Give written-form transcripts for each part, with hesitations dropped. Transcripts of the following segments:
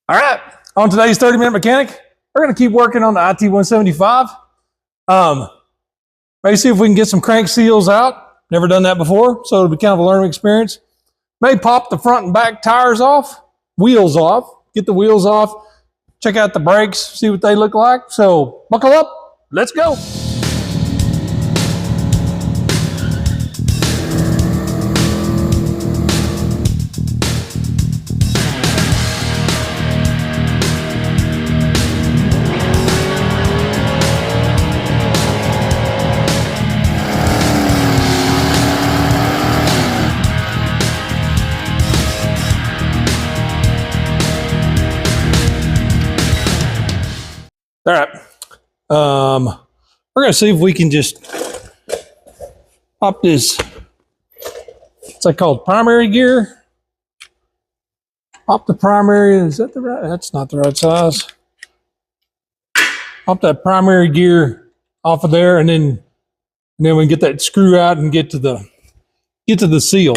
All right, on today's 30-minute mechanic, we're going to keep working on the IT175. Maybe see if we can get some crank seals out. Never done that before, so it'll be kind of a learning experience. May pop the front and back tires off, wheels off, get the wheels off, check out the brakes, see what they look like. So buckle up, let's go. All right, we're gonna see if we can just pop this, what's that called, primary gear. Pop the primary, is that the right, that's not the right size. Pop that primary gear off of there, and then we can get that screw out and get to the seal.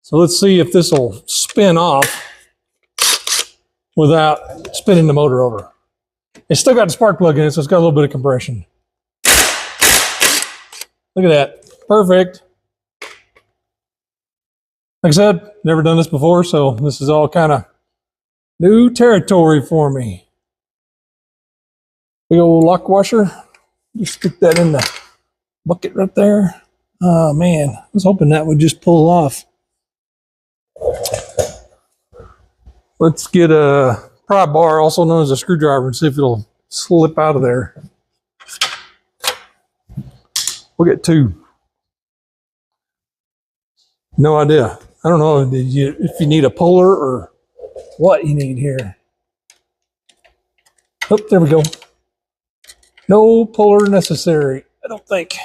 So let's see if this will spin off without spinning the motor over. It's still got the spark plug in it, so it's got a little bit of compression. Look at that. Perfect. Like I said, never done this before, so this is all kind of new territory for me. Big old lock washer. Just stick that in the bucket right there. Oh man, I was hoping that would just pull off. Let's get a pry bar, also known as a screwdriver, and see if it'll slip out of there. We'll get two. No idea. I don't know if you need a puller or what you need here. Oh, there we go. No puller necessary, I don't think.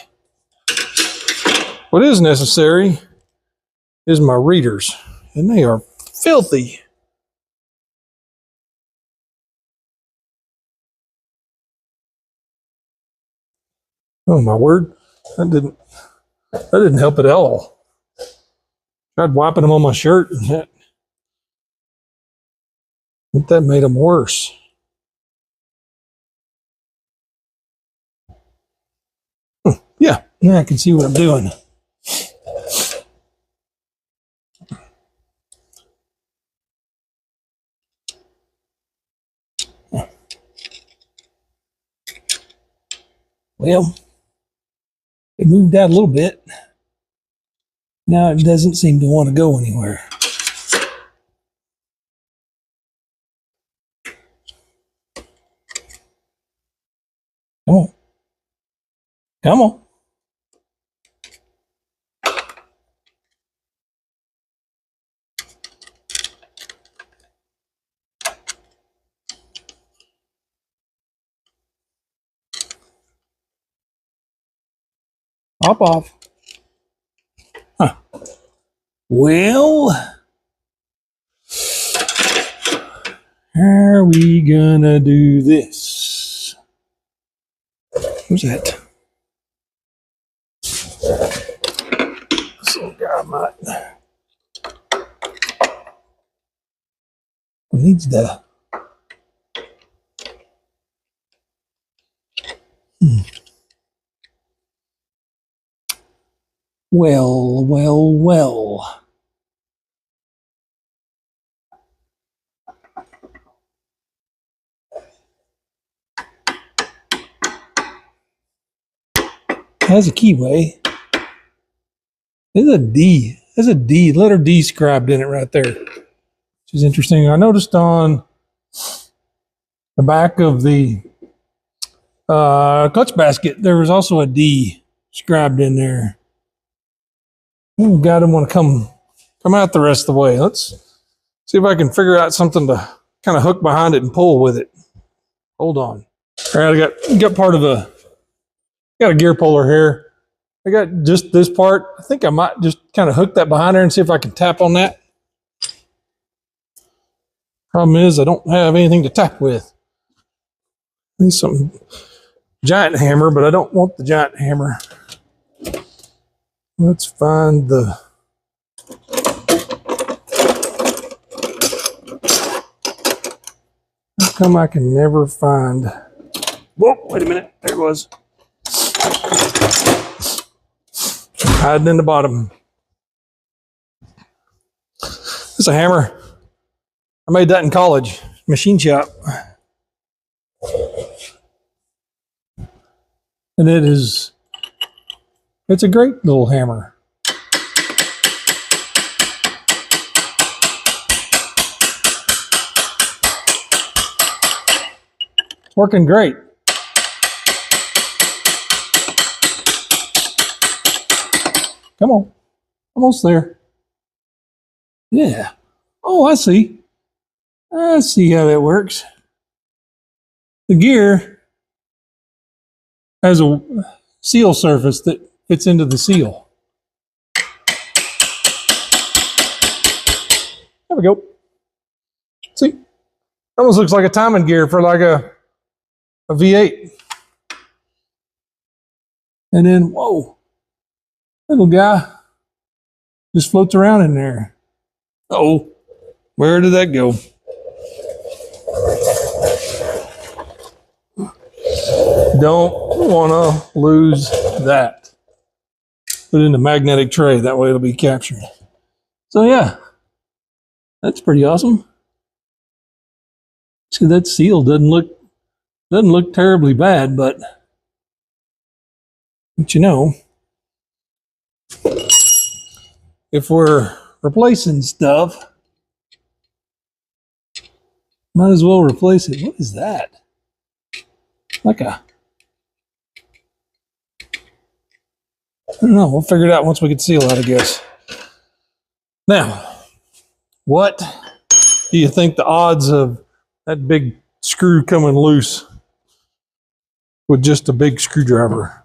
What is necessary is my readers, and they are filthy. Oh my word, that didn't help at all. Tried wiping them on my shirt, and that made them worse. Yeah, I can see what I'm doing. Well, it moved out a little bit. Now it doesn't seem to want to go anywhere. Come on. Come on. Hop off. Huh. Well, how are we gonna do this? Who's that? This little guy might needs the Well. Has a keyway. There's a D. There's a D, letter D scribed in it right there, which is interesting. I noticed on the back of the clutch basket, there was also a D scribed in there. Oh, God, I don't want to come out the rest of the way. Let's see if I can figure out something to kind of hook behind it and pull with it. Hold on. All right, I got part of got a gear puller here. I got just this part. I think I might just kind of hook that behind there and see if I can tap on that. Problem is, I don't have anything to tap with. I need some giant hammer, but I don't want the giant hammer. Let's find the come I can never find? Whoa, wait a minute. There it was. Hiding in the bottom. It's a hammer. I made that in college, machine shop. And it's a great little hammer. It's working great. Come on, almost there. Yeah. Oh, I see. I see how that works. The gear has a seal surface that fits into the seal. There we go. See? Almost looks like a timing gear for like a V8. And then, whoa, little guy just floats around in there. Uh-oh, where did that go? Don't want to lose that. Put it in the magnetic tray, that way it'll be captured. So yeah, that's pretty awesome. See, that seal doesn't look terribly bad, but you know, if we're replacing stuff, might as well replace it. What is that? Like a, I don't know. We'll figure it out once we get the seal out, I guess. Now, what do you think the odds of that big screw coming loose with just a big screwdriver?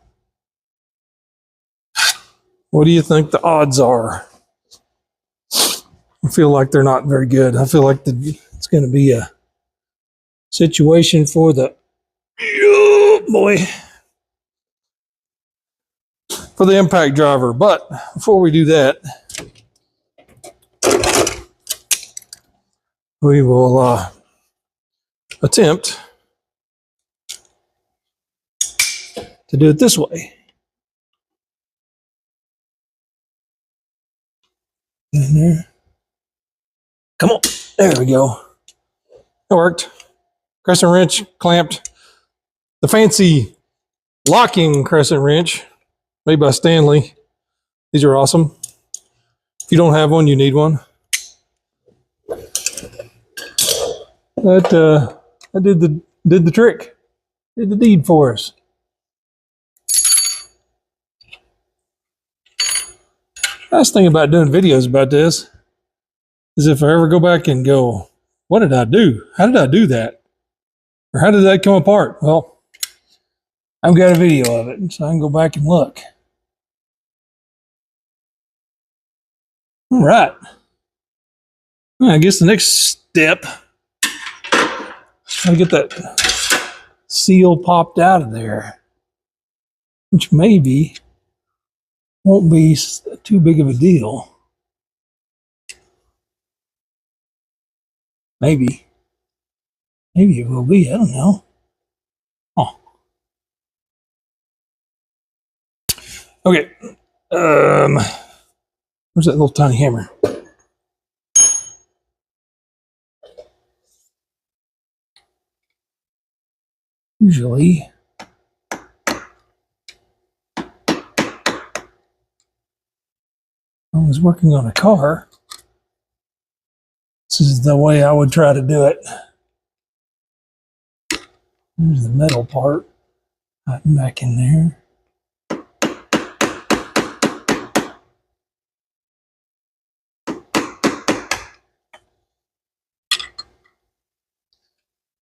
What do you think the odds are? I feel like they're not very good. I feel like it's going to be a situation for the, oh boy, for the impact driver. But before we do that, we will attempt to do it this way. In there. Come on. There we go. It worked. Crescent wrench clamped. The fancy locking crescent wrench made by Stanley. These are awesome. If you don't have one, you need one. That did the trick. Did the deed for us. Last thing about doing videos about this is if I ever go back and go, what did I do? How did I do that? Or how did that come apart? Well, I've got a video of it, so I can go back and look. All right. Well, I guess the next step is to get that seal popped out of there, which maybe won't be too big of a deal. Maybe it will be. I don't know. Oh. Okay. Where's that little tiny hammer? Usually, I was working on a car. This is the way I would try to do it. There's the metal part. Hiding back in there.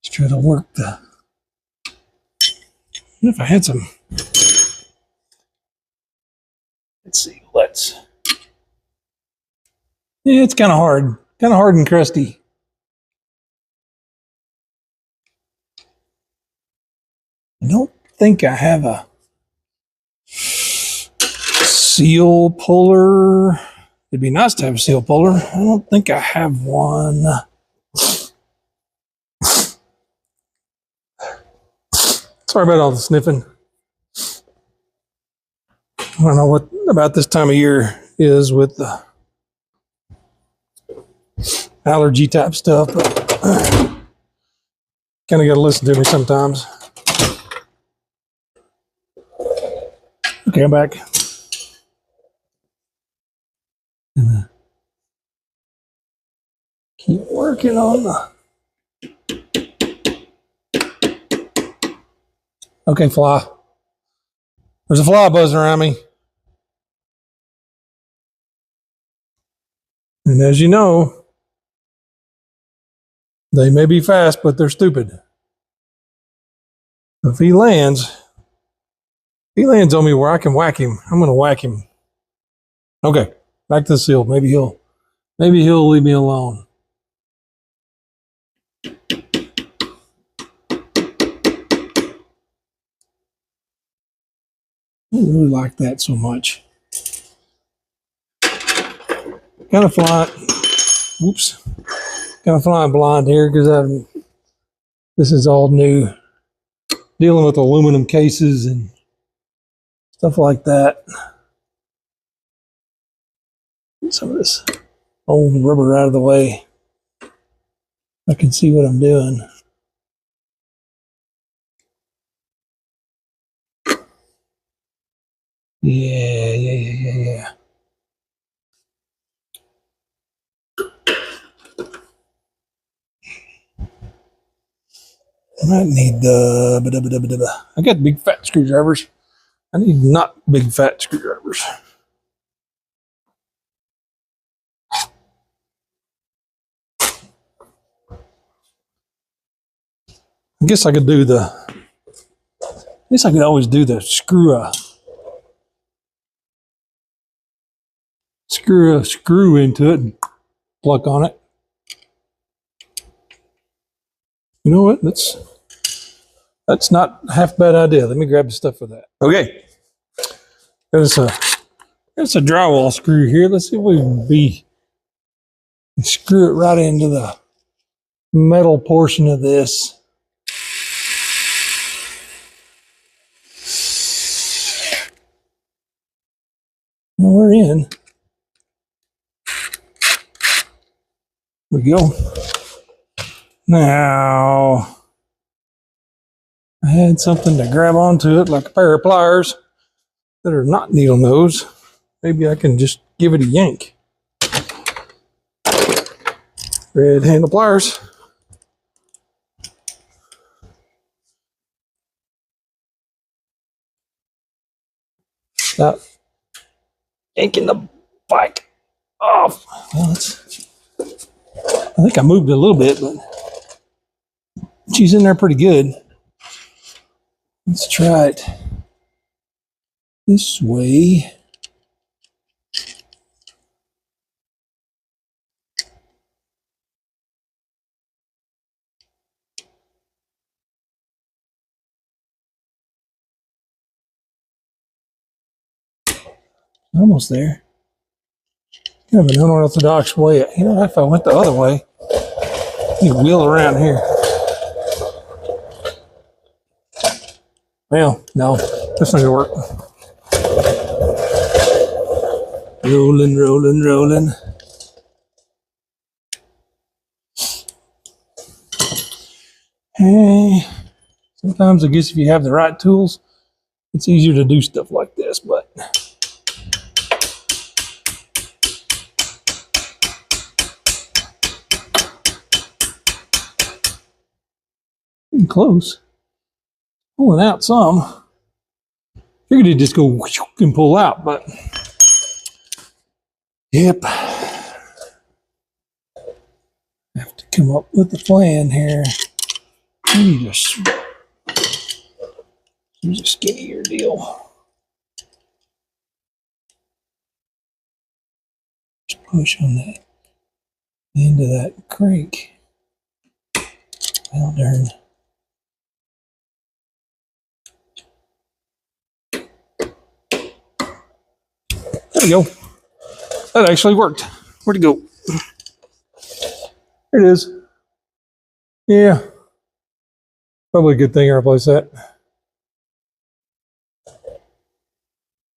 Just try to work the. If I had some. Let's see. Yeah, it's kind of hard. Kind of hard and crusty. I don't think I have a seal puller. It'd be nice to have a seal puller. I don't think I have one. Sorry about all the sniffing. I don't know what about this time of year is with the allergy type stuff, but kind of got to listen to me sometimes. Okay, I'm back. Keep working on the. Okay, fly. There's a fly buzzing around me. And as you know, they may be fast, but they're stupid. If he lands on me where I can whack him, I'm going to whack him. Okay, back to the seal. Maybe he'll leave me alone. I don't really like that so much. Kind of flying. Whoops. Kind of flying blind here because this is all new. Dealing with aluminum cases and stuff like that. Get some of this old rubber out of the way. I can see what I'm doing. Yeah. I might need the. I got big fat screwdrivers. I need not big fat screwdrivers. I guess I could do the. I guess I could always do the screw a screw into it and pluck on it. You know what? That's not half a bad idea. Let me grab the stuff for that. Okay. There's a drywall screw here. Let's see if we can screw it right into the metal portion of this. Well, we're in. There we go. Now, I had something to grab onto it, like a pair of pliers that are not needle nose. Maybe I can just give it a yank. Red handle pliers. Stop yanking the bike off. Well, I think I moved it a little bit, but she's in there pretty good. Let's try it this way. Almost there. Kind of an unorthodox way. You know, if I went the other way, you wheel around here. Well, no, that's not gonna work. Rolling. Hey, sometimes I guess if you have the right tools, it's easier to do stuff like this, but getting close. Pulling out some. Figured it'd just go and pull out, but yep. Have to come up with a plan here. Use a skinnier deal. Just push on that end of that crank. Well, darn. There we go. That actually worked. Where'd it go? There it is. Yeah. Probably a good thing I replaced that.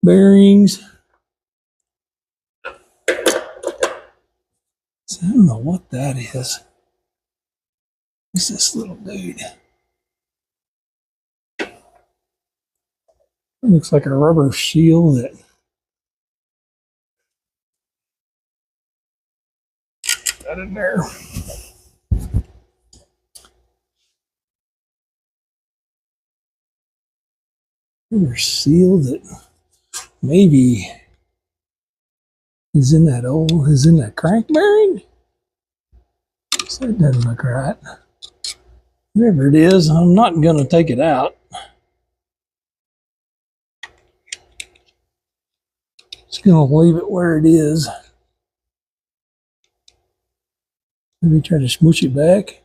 bearings. So I don't know what that is. What's this little dude? It looks like a rubber seal that got in there. Rubber seal that maybe is in that crank bearing. So that doesn't look right. Whatever it is, I'm not gonna take it out. Just gonna leave it where it is. Maybe try to smoosh it back.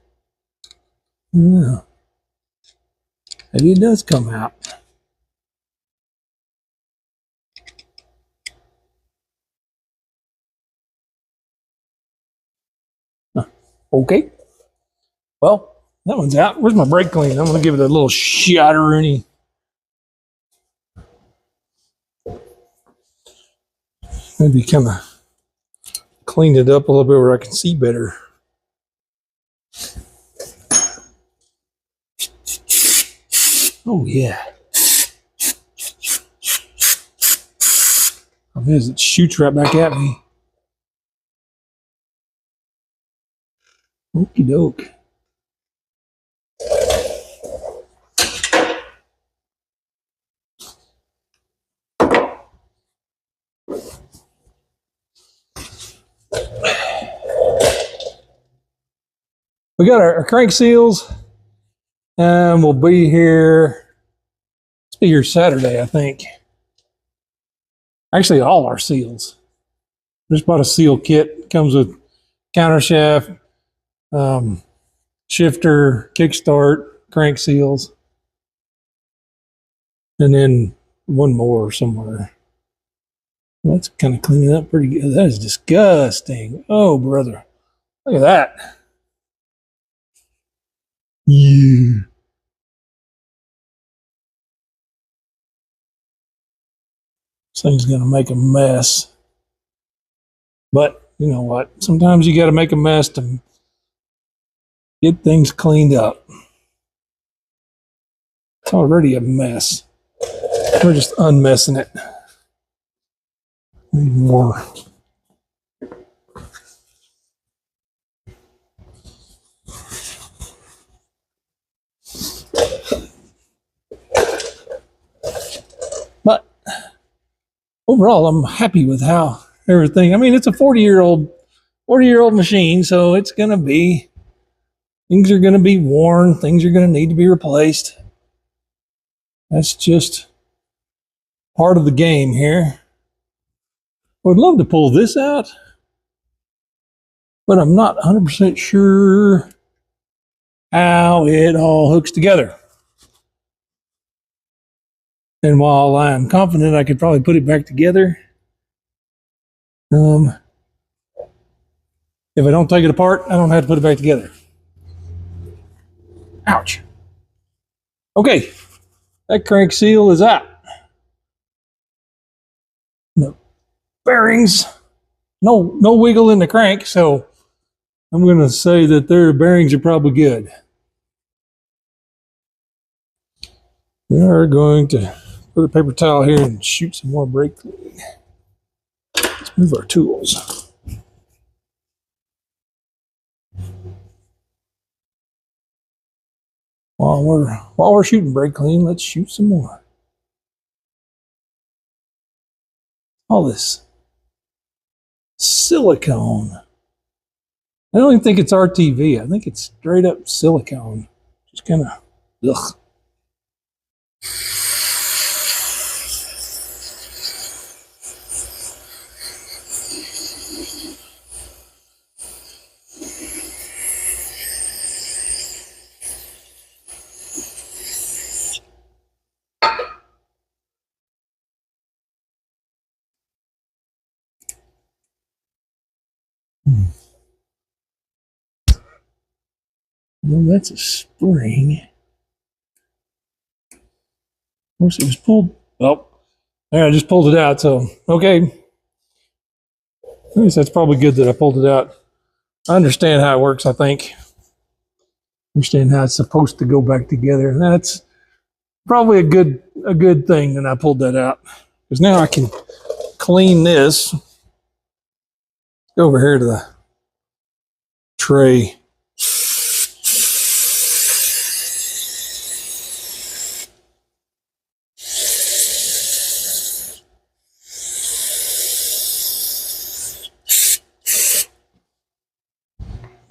Yeah. Maybe it does come out. Huh. Okay. Well, that one's out. Where's my brake clean? I'm gonna give it a little shot-a-rooney. Maybe kind of cleaned it up a little bit where I can see better. Oh yeah. It shoots right back at me. Okie doke. We got our crank seals, and we'll be here. Let's be here Saturday, I think. Actually, all our seals. Just bought a seal kit. Comes with countershaft, shifter, kickstart, crank seals, and then one more somewhere. Well, that's kind of cleaning up pretty good. That is disgusting. Oh, brother. Look at that. Yeah. This thing's going to make a mess. But you know what? Sometimes you got to make a mess to get things cleaned up. It's already a mess. We're just unmessing it. Need more. But overall, I'm happy with how everything. I mean, it's a 40-year-old machine, so it's gonna be things are gonna be worn. Things are gonna need to be replaced. That's just part of the game here. I would love to pull this out, but I'm not 100% sure how it all hooks together. And while I'm confident I could probably put it back together, if I don't take it apart, I don't have to put it back together. Ouch. Okay, that crank seal is out. No bearings, no wiggle in the crank, so I'm going to say that their bearings are probably good. We are going to put a paper towel here and shoot some more brake clean. Let's move our tools. While we're shooting brake clean, let's shoot some more. All this silicone. I don't even think it's RTV. I think it's straight up silicone. Just kind of, ugh. Well, that's a spring. Of course, it was pulled. Well, I just pulled it out. So, okay. I guess that's probably good that I pulled it out. I understand how it works, I think. Understand how it's supposed to go back together. And that's probably a good thing that I pulled that out. Because now I can clean this. Go over here to the tray.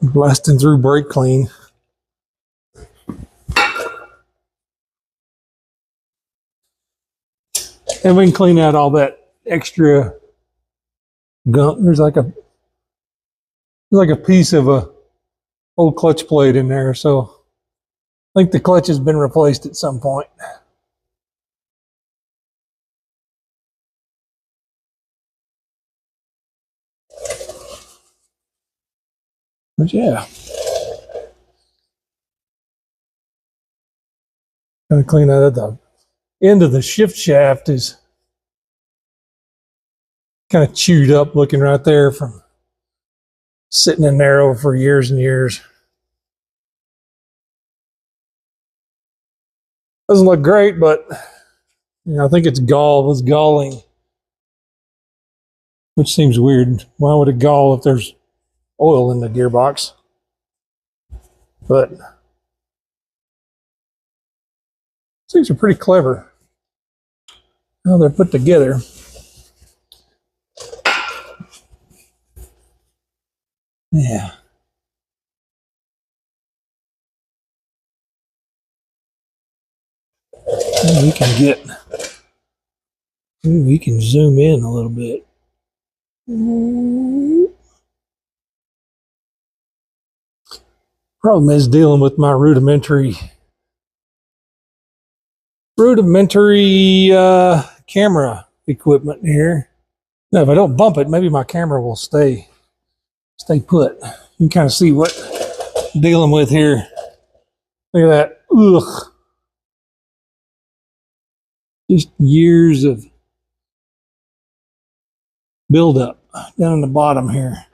Blasting through brake clean. And we can clean out all that extra gunk. There's like a piece of a old clutch plate in there. So I think the clutch has been replaced at some point. But yeah. Gonna clean that at the end of the shift shaft is kind of chewed up looking right there from sitting in there for years and years. Doesn't look great, but I think it's galling, which seems weird. Why would it gall if there's oil in the gearbox? But things are pretty clever how they're put together. Yeah. We can zoom in a little bit. Problem is dealing with my rudimentary camera equipment here. Now, if I don't bump it, maybe my camera will stay put. You can kind of see what I'm dealing with here. Look at that. Ugh. Just years of buildup down in the bottom here.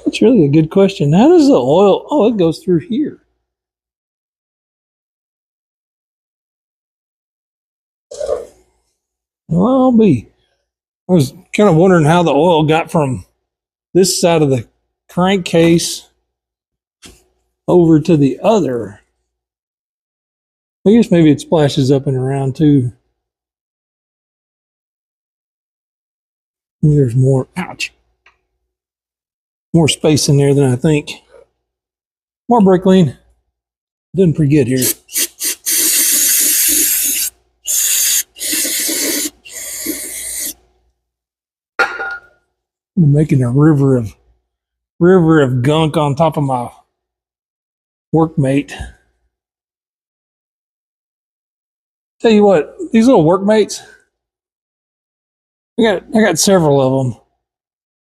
That's really a good question. How does the oil, oh, it goes through here. Well, I was kind of wondering how the oil got from this side of the crankcase over to the other. I guess maybe it splashes up and around too. There's more, ouch, more space in there than I think. More brake clean. Doing pretty good here. I'm making a river of gunk on top of my workmate. Tell you what, these little workmates, I got several of them,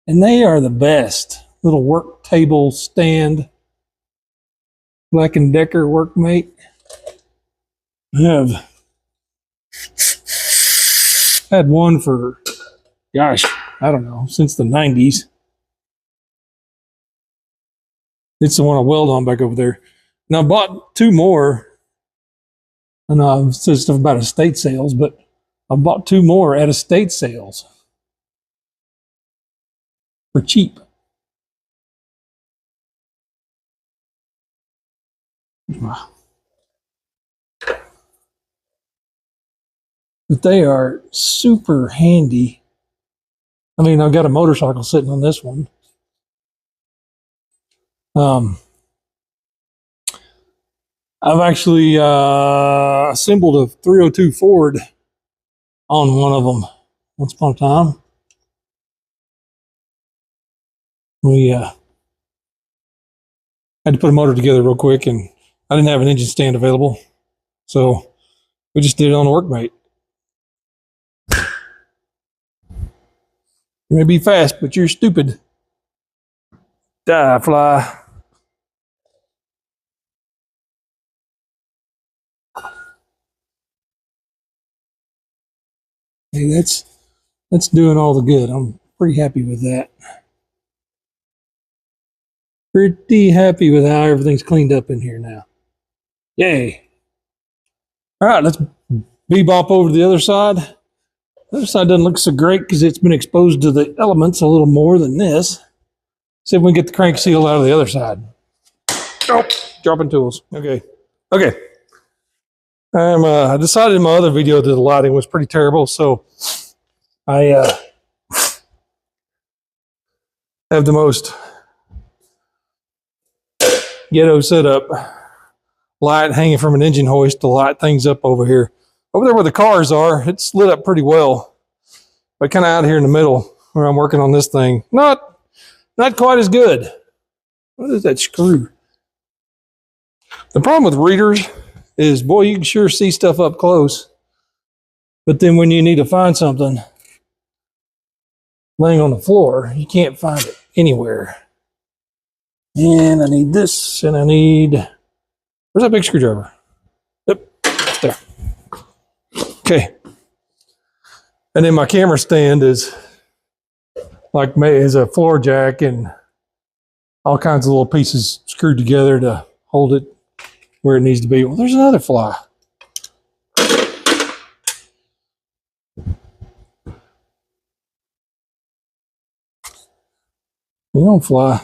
and they are the best. Little work table stand, Black & Decker workmate. I have had one for, gosh, I don't know, since the 90s. It's the one I weld on back over there. Now I bought two more. I know I've said stuff about estate sales, but I bought two more at estate sales for cheap. Wow. But they are super handy. I mean, I've got a motorcycle sitting on this one. I've actually assembled a 302 Ford on one of them once upon a time. We had to put a motor together real quick, and I didn't have an engine stand available, so we just did it on a workmate. You may be fast, but you're stupid. Die, fly. Hey, that's doing all the good. I'm pretty happy with that. Pretty happy with how everything's cleaned up in here now. Yay. All right, let's bebop over to the other side. The other side doesn't look so great because it's been exposed to the elements a little more than this. See if we can get the crank seal out of the other side. Oh, dropping tools. Okay. I decided in my other video that the lighting was pretty terrible, so I have the most ghetto setup. Light hanging from an engine hoist to light things up over here. Over there where the cars are, it's lit up pretty well. But kind of out here in the middle where I'm working on this thing, not quite as good. What is that screw? The problem with readers is, boy, you can sure see stuff up close. But then when you need to find something laying on the floor, you can't find it anywhere. And I need this, and I need... Where's that big screwdriver? Yep, there. Okay. And then my camera stand is a floor jack and all kinds of little pieces screwed together to hold it where it needs to be. Well, there's another fly. You don't fly.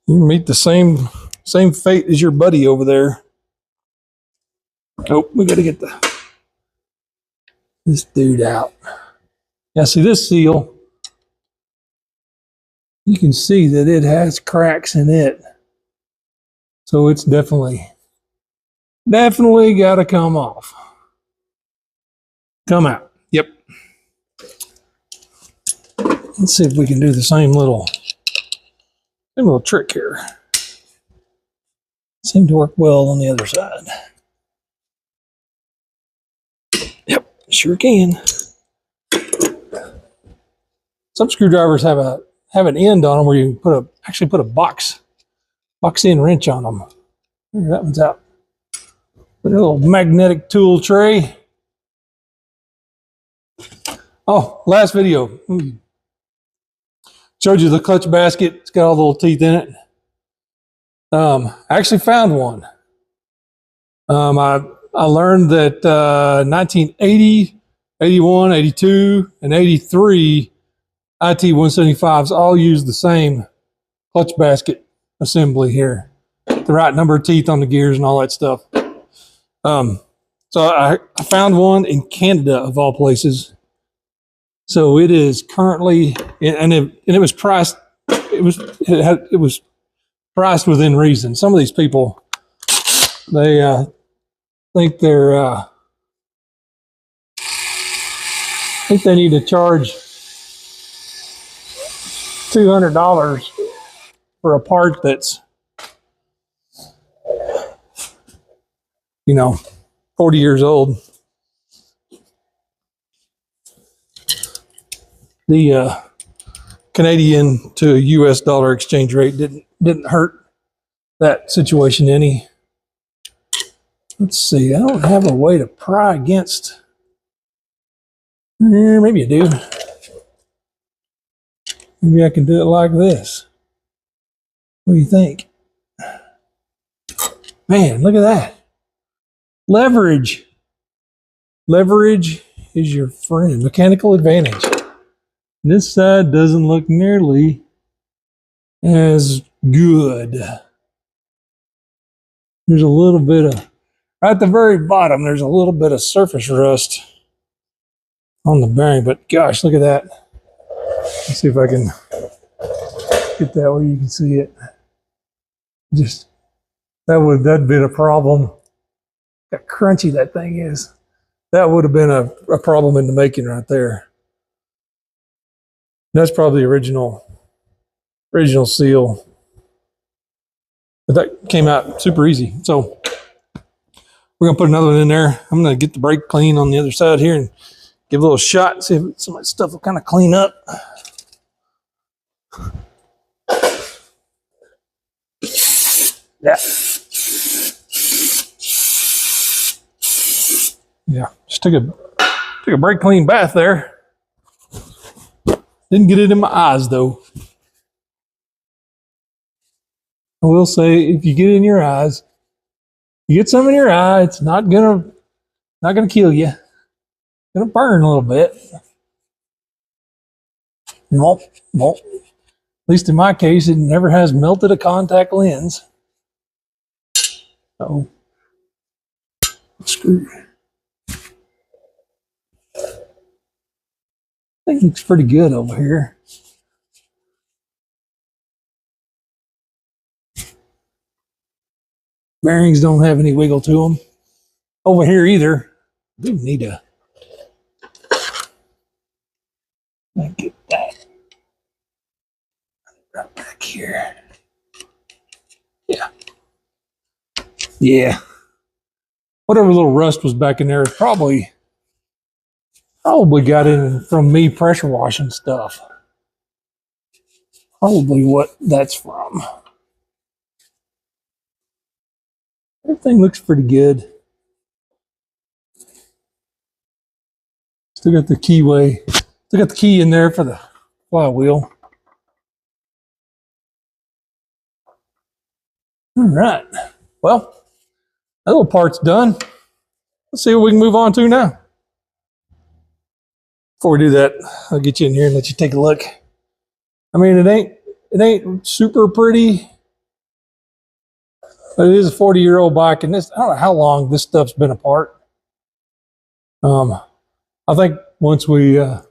You meet the same fate as your buddy over there. Oh, we got to get this dude out. Now, see this seal, you can see that it has cracks in it. So it's definitely got to come off. Come out. Yep. Let's see if we can do the same little trick here. Seemed to work well on the other side. Yep, sure can. Some screwdrivers have an end on them where you can actually put a box in wrench on them. There, that one's out. Put a little magnetic tool tray. Oh, last video. Showed you the clutch basket. It's got all the little teeth in it. I actually found one. I learned that 1980, 81, 82, and 83 IT175s all use the same clutch basket assembly here. The right number of teeth on the gears and all that stuff. So I found one in Canada of all places. So it is currently, and it was priced. It was priced within reason. Some of these people, they think they need to charge $200 for a part that's, 40 years old. The Canadian to US dollar exchange rate didn't hurt that situation any. Let's see, I don't have a way to pry against. Maybe I do. Maybe I can do it like this. What do you think? Man, look at that. Leverage. Leverage is your friend. Mechanical advantage. This side doesn't look nearly as good. There's a little bit of, right at the very bottom, there's a little bit of surface rust on the bearing, but gosh, look at that. Let's see if I can get that where you can see it. Just, that'd been a problem. How crunchy that thing is. That would have been a problem in the making right there. That's probably the original seal. But that came out super easy. So we're gonna put another one in there. I'm gonna get the brake clean on the other side here and give a little shot and see if some of that stuff will kind of clean up. Yeah. Yeah. Just took a brake clean bath there. Didn't get it in my eyes though. I will say, if you get it in your eyes, you get some in your eye, it's not gonna kill you. It's gonna burn a little bit. Nope, nope. At least in my case, it never has melted a contact lens. So, screw. I think it looks pretty good over here. Bearings don't have any wiggle to them. Over here either. I do need to get that right back here. Yeah. Yeah. Whatever little rust was back in there is probably got in from me pressure washing stuff. Probably what that's from. Everything looks pretty good. Still got the still got the key in there for the flywheel. All right. Well, that little part's done. Let's see what we can move on to now. Before we do that, I'll get you in here and let you take a look. I mean, it ain't super pretty, but it is a 40-year-old bike, and I don't know how long this stuff's been apart. I think once we get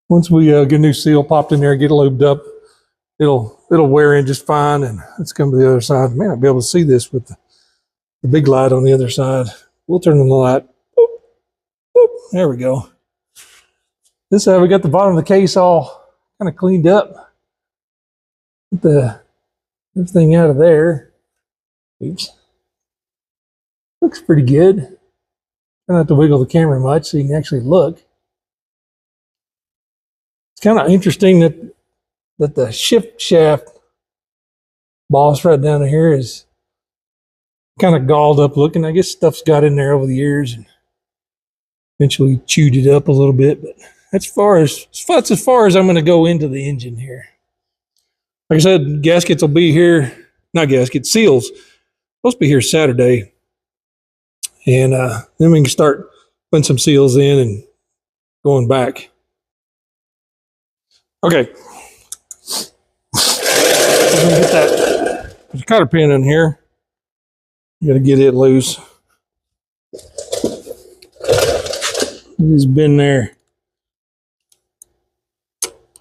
a new seal popped in there and get it lubed up, it'll wear in just fine, and let's come to the other side. Man, I'll be able to see this with the big light on the other side. We'll turn on the light. Boop, boop. There we go. This side, we got the bottom of the case all kind of cleaned up. Get everything out of there. Oops. Looks pretty good. Try not to wiggle the camera much so you can actually look. It's kind of interesting that the shift shaft boss right down here is kind of galled up looking. I guess stuff's got in there over the years and eventually chewed it up a little bit. But that's as far as I'm going to go into the engine here. Like I said, gaskets will be here. Not gaskets, seals. Supposed to be here Saturday. And then we can start putting some seals in and going back. Okay. I'm going to get that cotter pin in here. You got to get it loose. It's been there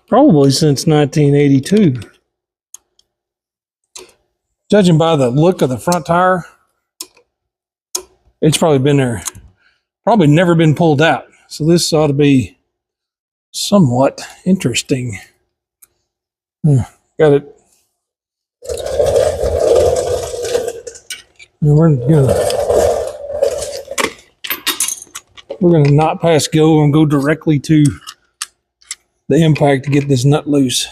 probably since 1982. Judging by the look of the front tire, it's probably been there, probably never been pulled out. So this ought to be somewhat interesting. Got it. And we're gonna not pass go and go directly to the impact to get this nut loose.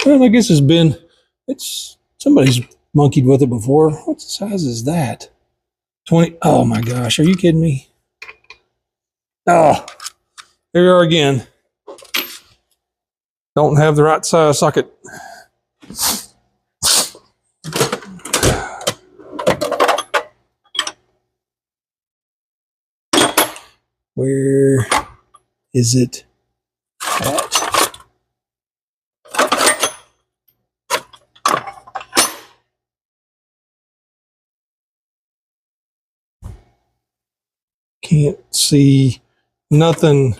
Well, I guess somebody's monkeyed with it before. What size is that? 20. Oh my gosh, are you kidding me? Oh, here we are again. Don't have the right size socket. Where is it at? Can't see nothing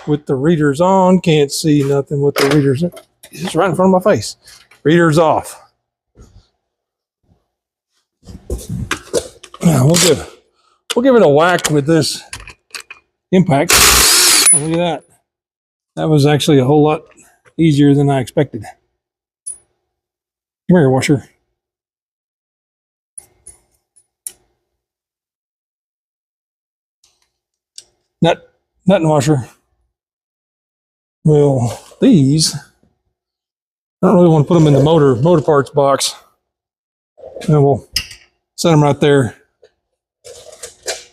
with the readers on. Can't see nothing with the readers. It's right in front of my face. Readers off. Now we'll give it a whack with this impact. Oh, look at that. That was actually a whole lot easier than I expected. Come here, washer. Nut and washer. Well, these, I don't really want to put them in the motor parts box. And we'll set them right there.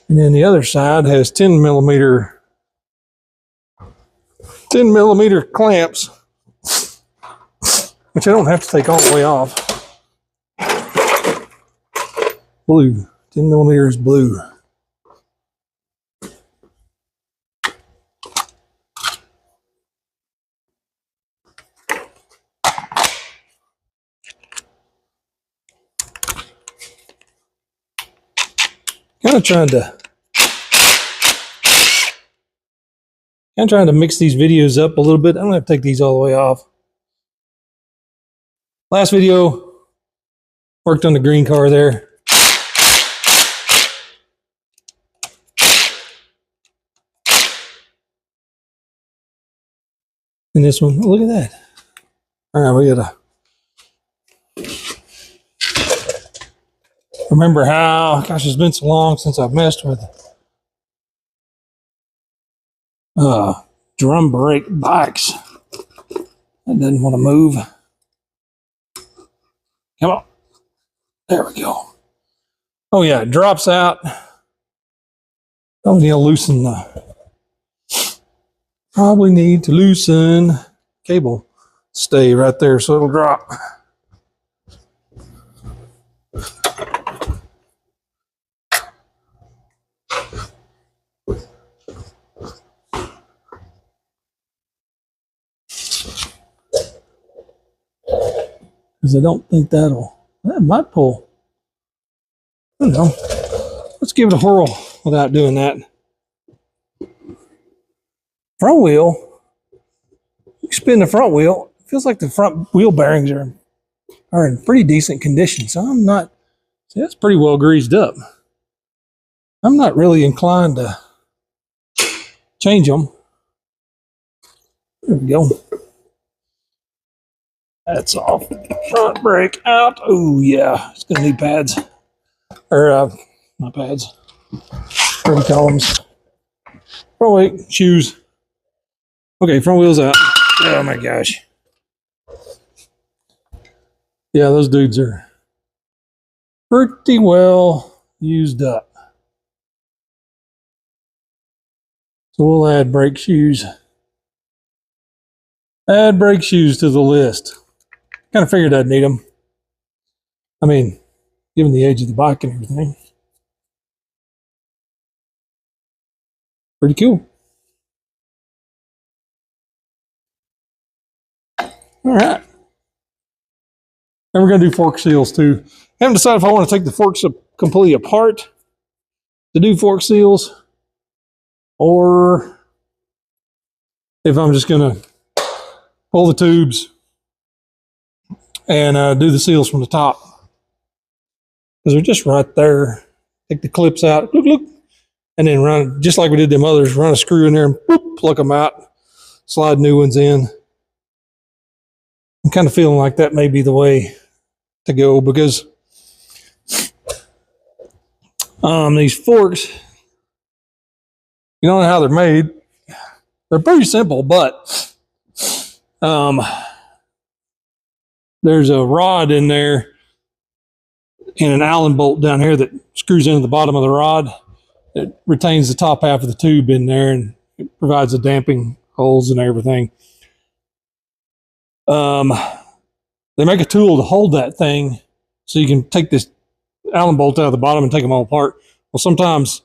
And then the other side has 10 millimeter clamps, which I don't have to take all the way off. Blue, 10 millimeters blue. Kind of trying to mix these videos up a little bit. I'm gonna have to take these all the way off. Last video, worked on the green car there. And this one, oh, look at that. All right, we gotta remember how, gosh, it's been so long since I've messed with drum brake bikes. That doesn't want to move. Come on. There we go. Oh yeah, it drops out. Probably need to loosen cable. Stay right there so it'll drop. Because I don't think that might pull. I don't know. Let's give it a whirl without doing that. Front wheel, you spin the front wheel, it feels like the front wheel bearings are in pretty decent condition. So I'm not, see, that's pretty well greased up. I'm not really inclined to change them. There we go. That's off. Front brake out. Oh yeah, it's gonna need pads. Or not pads. What do we call them? Front wheel, shoes. Okay, front wheel's out. Oh my gosh. Yeah, those dudes are pretty well used up. So we'll add brake shoes. Add brake shoes to the list. Kind of figured I'd need them. I mean, given the age of the bike and everything. Pretty cool. All right. And we're going to do fork seals too. I haven't decided if I want to take the forks completely apart to do fork seals, or if I'm just going to pull the tubes and do the seals from the top. Because they're just right there. Take the clips out, look, look, and then run, just like we did them others, run a screw in there and boop, pluck them out, slide new ones in. I'm kind of feeling like that may be the way to go, because these forks, you don't know how they're made. They're pretty simple, but there's a rod in there and an Allen bolt down here that screws into the bottom of the rod. It retains the top half of the tube in there, and it provides the damping holes and everything. They make a tool to hold that thing so you can take this Allen bolt out of the bottom and take them all apart. Well, sometimes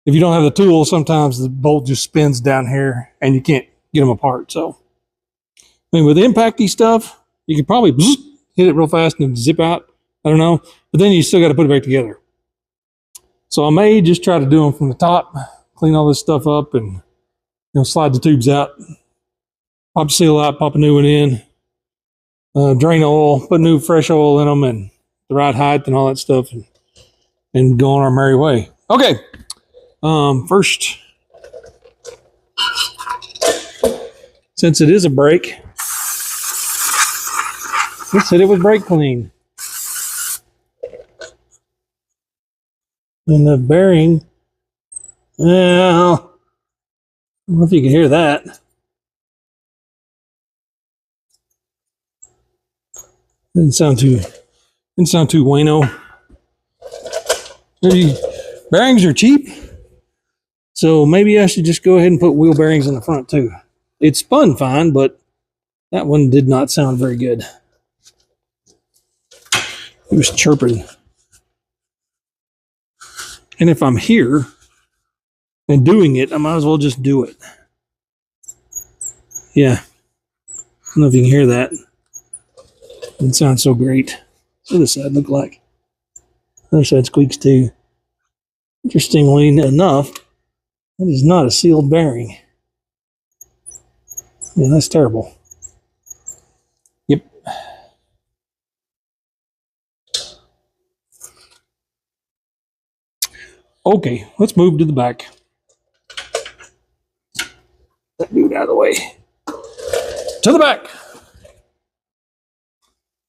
if you don't have the tool, sometimes the bolt just spins down here and you can't get them apart. So, I mean, with impacty stuff, you could probably hit it real fast and zip out. I don't know. But then you still got to put it back together. So I may just try to do them from the top, clean all this stuff up, and slide the tubes out, pop the seal out, pop a new one in, drain oil, put new fresh oil in them, and the right height and all that stuff, and go on our merry way. Okay. First, since it is a brake, let's hit it with brake clean. And the bearing, well, I don't know if you can hear that. Didn't sound too bueno. Maybe bearings are cheap, so maybe I should just go ahead and put wheel bearings in the front too. It spun fine, but that one did not sound very good. It was chirping. And if I'm here and doing it, I might as well just do it. Yeah. I don't know if you can hear that. It didn't sound so great. What does this side look like? Other side squeaks too. Interestingly enough, that is not a sealed bearing. Yeah, that's terrible. Yep. Okay, let's move to the back. That dude out of the way. To the back.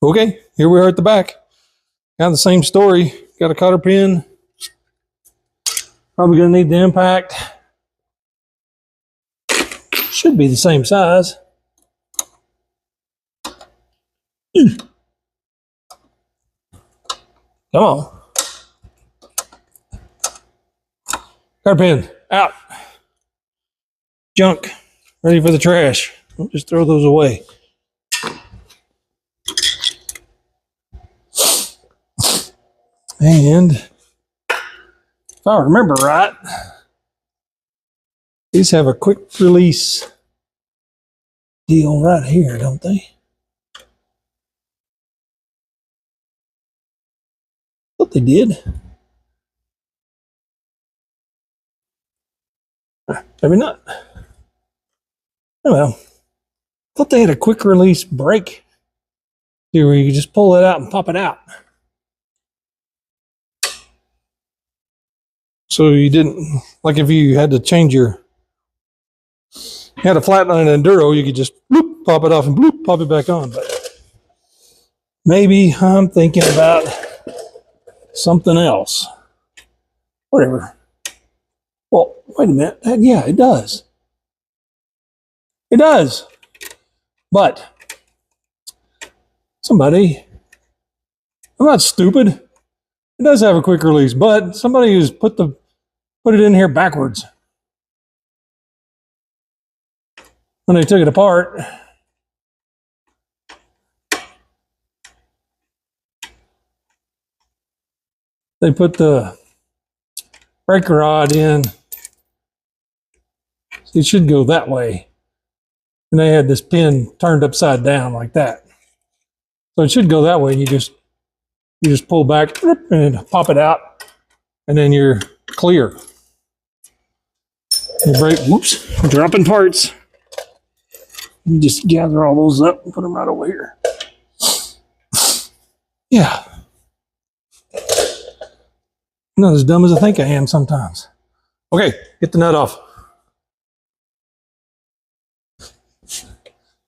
Okay, here we are at the back. Got the same story. Got a cotter pin. Probably going to need the impact. Should be the same size. Come on. Cotter pin out. Junk. Ready for the trash. Don't just throw those away. And if I remember right, these have a quick release deal right here, don't they? Thought they did. Maybe not. Oh well. Thought they had a quick release brake here where you could just pull it out and pop it out. So you didn't, like if you had to change had a flatline enduro, you could just bloop, pop it off and bloop, pop it back on. But maybe I'm thinking about something else. Whatever. Well, wait a minute. Yeah, it does. It does. But somebody, I'm not stupid. It does have a quick release, but somebody who's put it in here backwards. When they took it apart, they put the brake rod in. It should go that way. And they had this pin turned upside down like that. So it should go that way. You just pull back and pop it out, and then you're clear. Your brake, whoops, dropping parts. You just gather all those up and put them right over here. Yeah. I'm not as dumb as I think I am sometimes. Okay, get the nut off.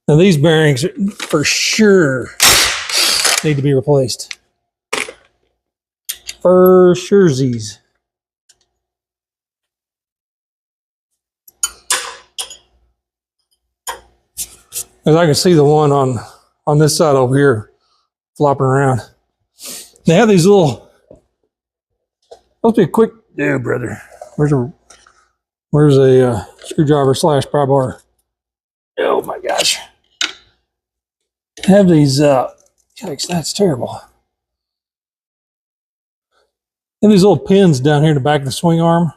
Now these bearings for sure need to be replaced. For surezies. As I can see the one on this side over here flopping around. They have these little, supposed to be a quick, yeah, brother. Where's a screwdriver / pry bar? Oh my gosh. They have these, yikes, that's terrible. They have these little pins down here in the back of the swing arm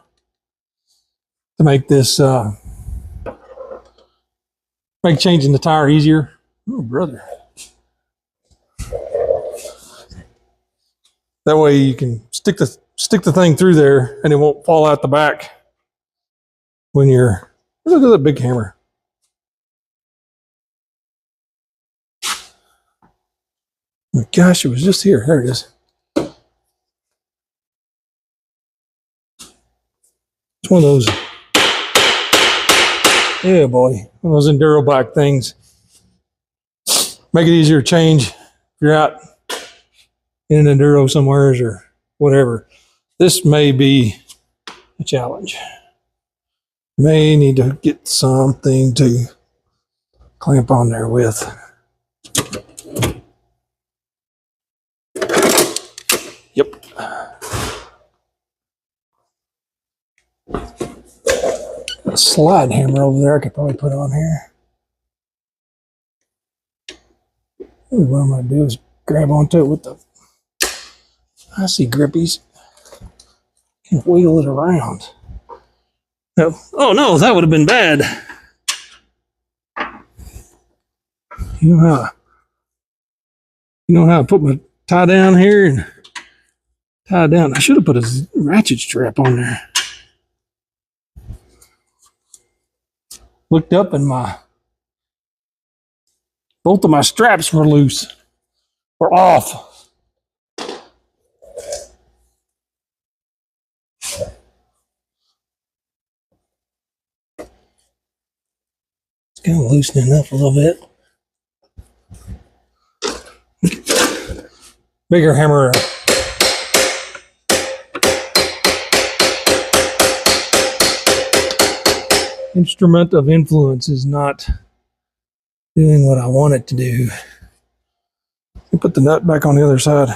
to make this, make changing the tire easier. Oh, brother. That way you can stick the thing through there and it won't fall out the back when you're, look at that big hammer. Oh my gosh, it was just here. There it is. It's one of those, yeah, boy, one of those enduro bike things. Make it easier to change if you're out in an enduro somewhere or whatever. This may be a challenge. May need to get something to clamp on there with. Yep. A slide hammer over there I could probably put on here. Ooh, what I'm going to do is grab onto it with the icy grippies and wheel it around. No. Oh no, that would have been bad. You know how I put my tie down here and tie down. I should have put a ratchet strap on there. Looked up and both of my straps were loose or off. It's kind of loosening up a little bit. Bigger hammer. Instrument of influence is not doing what I want it to do. Put the nut back on the other side.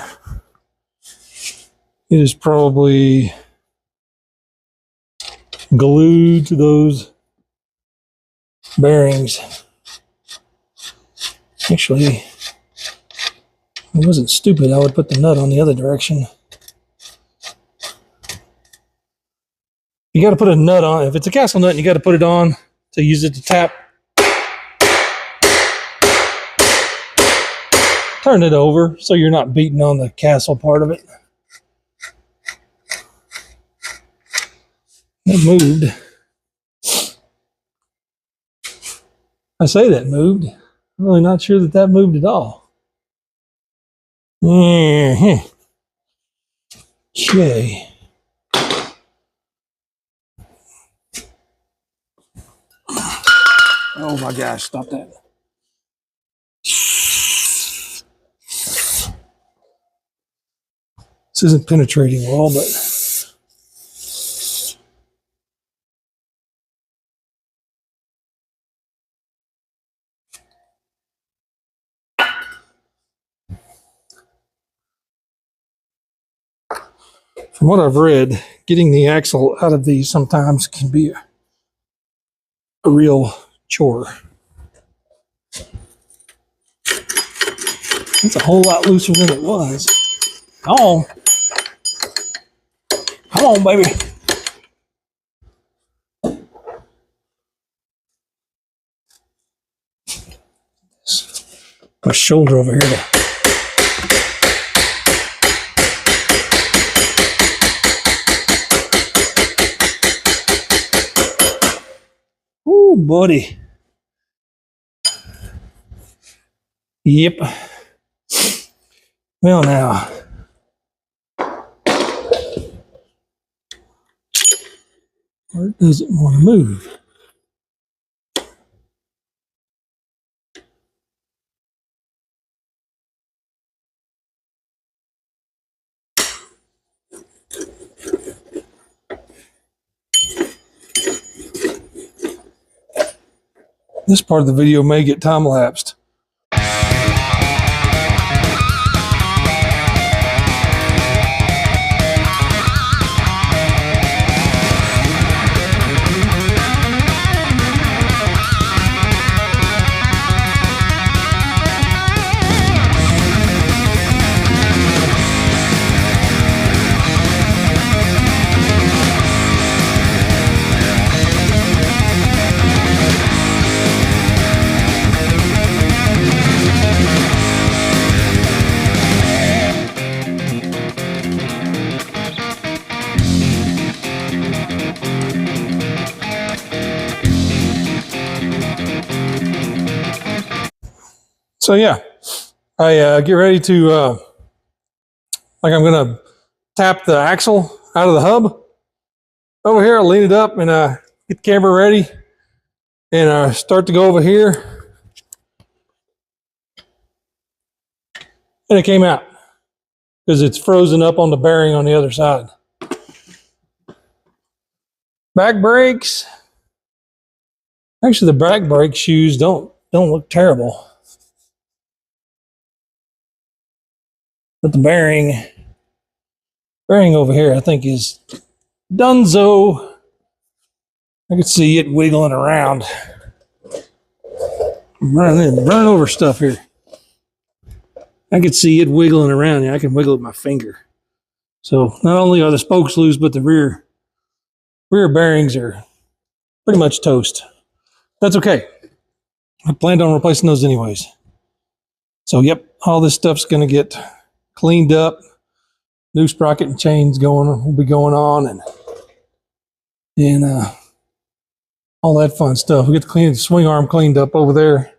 It is probably glued to those bearings. Actually, if I wasn't stupid, I would put the nut on the other direction. You got to put a nut on. If it's a castle nut, you got to put it on to use it to tap. Turn it over so you're not beating on the castle part of it. It moved. I say that moved. I'm really not sure that moved at all. Okay. Oh my gosh, stop that. This isn't penetrating well, but from what I've read, getting the axle out of these sometimes can be a real chore. It's a whole lot looser than it was. Come on. Come on, baby. My shoulder over here. Ooh, buddy. Yep. Well, now. Where does it want to move? This part of the video may get time-lapsed. So yeah, I get ready to, like I'm going to tap the axle out of the hub. Over here, I'll lean it up and get the camera ready and start to go over here. And it came out because it's frozen up on the bearing on the other side. Back brakes. Actually, the back brake shoes don't look terrible. But the bearing bearing over here, I think, is donezo. I can see it wiggling around. I'm running over stuff here. I can see it wiggling around. I can wiggle with my finger. So not only are the spokes loose, but the rear bearings are pretty much toast. That's okay. I planned on replacing those anyways. So yep, all this stuff's going to get cleaned up. New sprocket and chains will be going on, and all that fun stuff. We get the swing arm cleaned up over there,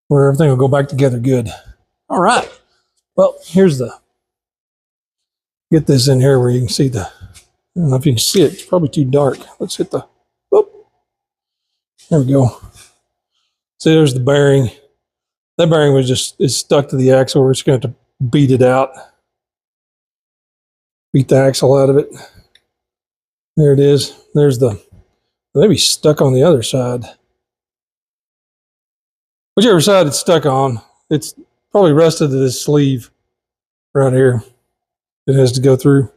where everything will go back together good. All right. Well, get this in here where you can see I don't know if you can see it. It's probably too dark. Let's hit whoop. There we go. See, there's the bearing. That bearing is stuck to the axle. We're just going to have to beat it out. Beat the axle out of it. There it is. There's maybe stuck on the other side. Whichever side it's stuck on, it's probably rusted to this sleeve right here. It has to go through.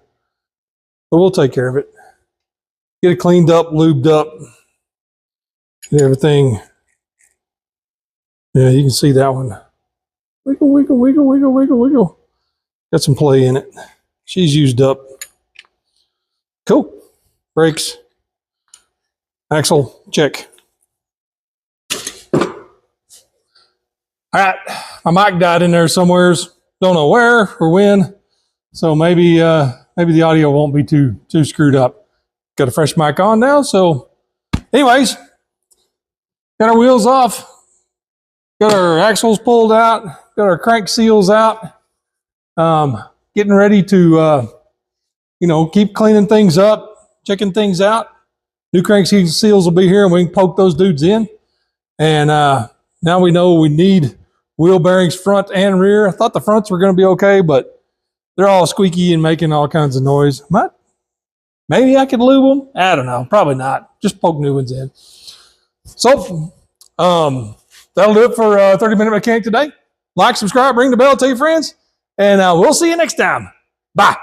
But we'll take care of it. Get it cleaned up, lubed up. Get everything. Yeah, you can see that one. Wiggle, wiggle, wiggle, wiggle, wiggle, wiggle. Got some play in it. She's used up. Cool. Brakes. Axle, check. All right. My mic died in there somewheres. Don't know where or when. So maybe the audio won't be too screwed up. Got a fresh mic on now. So anyways, got our wheels off. Got our axles pulled out. Got our crank seals out. Getting ready to, keep cleaning things up, checking things out. New crank seals will be here and we can poke those dudes in. And now we know we need wheel bearings front and rear. I thought the fronts were going to be okay, but they're all squeaky and making all kinds of noise. Maybe I could lube them. I don't know. Probably not. Just poke new ones in. So that'll do it for 30-minute mechanic today. Like, subscribe, ring the bell, tell your friends, and we'll see you next time. Bye.